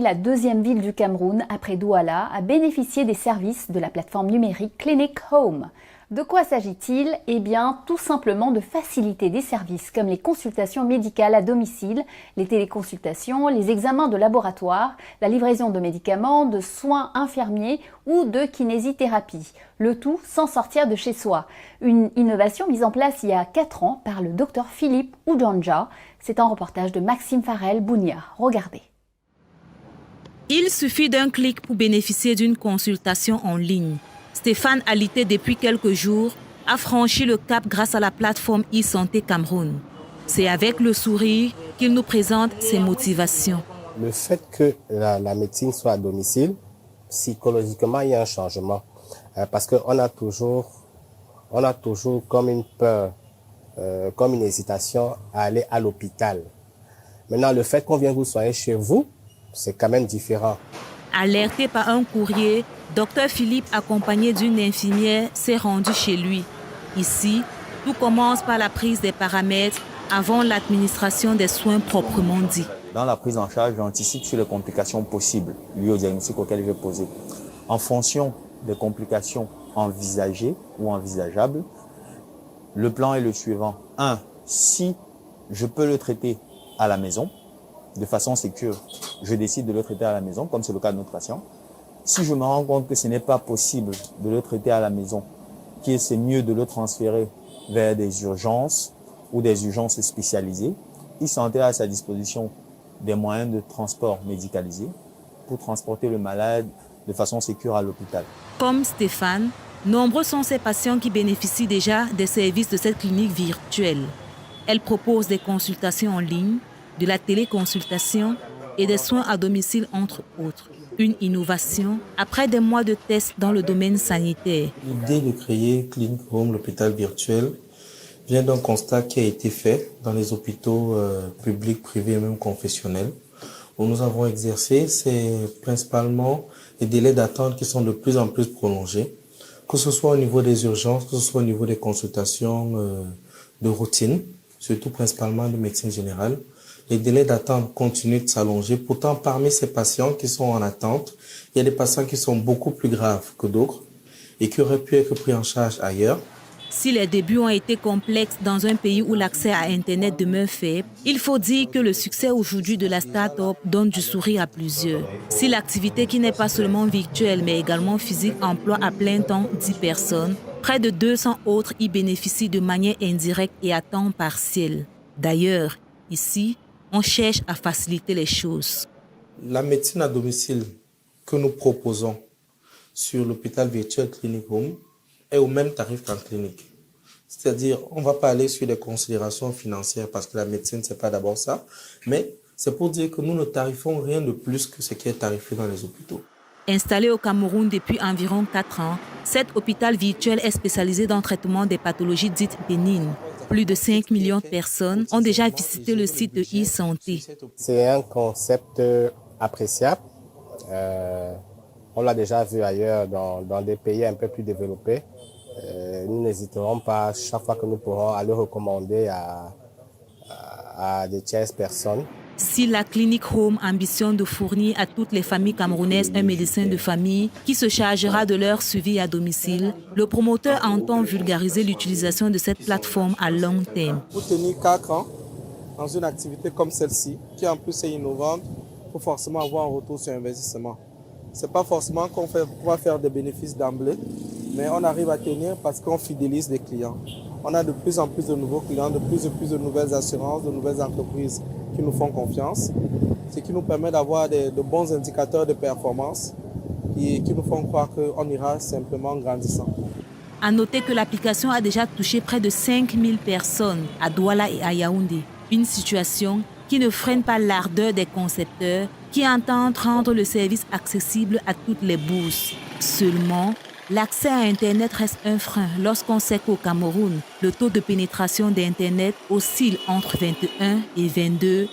La deuxième ville du Cameroun, après Douala, a bénéficié des services de la plateforme numérique Clinic Home. De quoi s'agit-il? Eh bien, tout simplement de faciliter des services comme les consultations médicales à domicile, les téléconsultations, les examens de laboratoire, la livraison de médicaments, de soins infirmiers ou de kinésithérapie. Le tout sans sortir de chez soi. Une innovation mise en place il y a 4 ans par le docteur Philippe Oudjanja. C'est un reportage de Maxime Farel-Bounia. Regardez. Il suffit d'un clic pour bénéficier d'une consultation en ligne. Stéphane, alité depuis quelques jours, a franchi le cap grâce à la plateforme e-Santé Cameroun. C'est avec le sourire qu'il nous présente ses motivations. Le fait que la médecine soit à domicile, psychologiquement, il y a un changement. Parce qu'on a toujours comme une peur, comme une hésitation à aller à l'hôpital. Maintenant, le fait qu'on vienne vous soigner chez vous, c'est quand même différent. Alerté par un courrier, Dr Philippe, accompagné d'une infirmière, s'est rendu chez lui. Ici, tout commence par la prise des paramètres avant l'administration des soins proprement dits. Dans la prise en charge, j'anticipe sur les complications possibles liées au diagnostic auquel je vais poser. En fonction des complications envisagées ou envisageables, le plan est le suivant. 1. Si je peux le traiter à la maison, de façon sécure, je décide de le traiter à la maison, comme c'est le cas de notre patient. Si je me rends compte que ce n'est pas possible de le traiter à la maison, que c'est mieux de le transférer vers des urgences ou des urgences spécialisées, e-Santé a à sa disposition des moyens de transport médicalisés pour transporter le malade de façon sécure à l'hôpital. Comme Stéphane, nombreux sont ces patients qui bénéficient déjà des services de cette clinique virtuelle. Elle propose des consultations en ligne, de la téléconsultation et des soins à domicile, entre autres. Une innovation après des mois de tests dans le domaine sanitaire. L'idée de créer Clinic Home, l'hôpital virtuel, vient d'un constat qui a été fait dans les hôpitaux publics, privés et même confessionnels, où nous avons exercé, c'est principalement les délais d'attente qui sont de plus en plus prolongés, que ce soit au niveau des urgences, que ce soit au niveau des consultations de routine, surtout principalement de médecine générale. Les délais d'attente continuent de s'allonger. Pourtant, parmi ces patients qui sont en attente, il y a des patients qui sont beaucoup plus graves que d'autres et qui auraient pu être pris en charge ailleurs. Si les débuts ont été complexes dans un pays où l'accès à Internet demeure faible, il faut dire que le succès aujourd'hui de la start-up donne du sourire à plusieurs. Si l'activité qui n'est pas seulement virtuelle mais également physique emploie à plein temps 10 personnes, près de 200 autres y bénéficient de manière indirecte et à temps partiel. D'ailleurs, ici, on cherche à faciliter les choses. La médecine à domicile que nous proposons sur l'hôpital virtuel Clinic Home est au même tarif qu'en clinique. C'est-à-dire, on ne va pas aller sur des considérations financières parce que la médecine, ce n'est pas d'abord ça, mais c'est pour dire que nous ne tarifons rien de plus que ce qui est tarifé dans les hôpitaux. Installé au Cameroun depuis environ 4 ans, cet hôpital virtuel est spécialisé dans le traitement des pathologies dites bénignes. Plus de 5 millions de personnes ont déjà visité le site de e-Santé. C'est un concept appréciable. On l'a déjà vu ailleurs dans des pays un peu plus développés. Nous n'hésiterons pas, chaque fois que nous pourrons, à le recommander à des tierces personnes. Si la Clinic Home ambitionne de fournir à toutes les familles camerounaises un médecin de famille qui se chargera de leur suivi à domicile, le promoteur entend vulgariser l'utilisation de cette plateforme à long terme. Pour tenir 4 ans dans une activité comme celle-ci, qui en plus est innovante, il faut forcément avoir un retour sur investissement. Ce n'est pas forcément qu'on va faire des bénéfices d'emblée, mais on arrive à tenir parce qu'on fidélise les clients. On a de plus en plus de nouveaux clients, de plus en plus de nouvelles assurances, de nouvelles entreprises qui nous font confiance, ce qui nous permet d'avoir de bons indicateurs de performance et qui nous font croire qu'on ira simplement grandissant. À noter que l'application a déjà touché près de 5000 personnes à Douala et à Yaoundé. Une situation qui ne freine pas l'ardeur des concepteurs qui entendent rendre le service accessible à toutes les bourses. Seulement, l'accès à Internet reste un frein lorsqu'on sait qu'au Cameroun, le taux de pénétration d'Internet oscille entre 21 et 22%.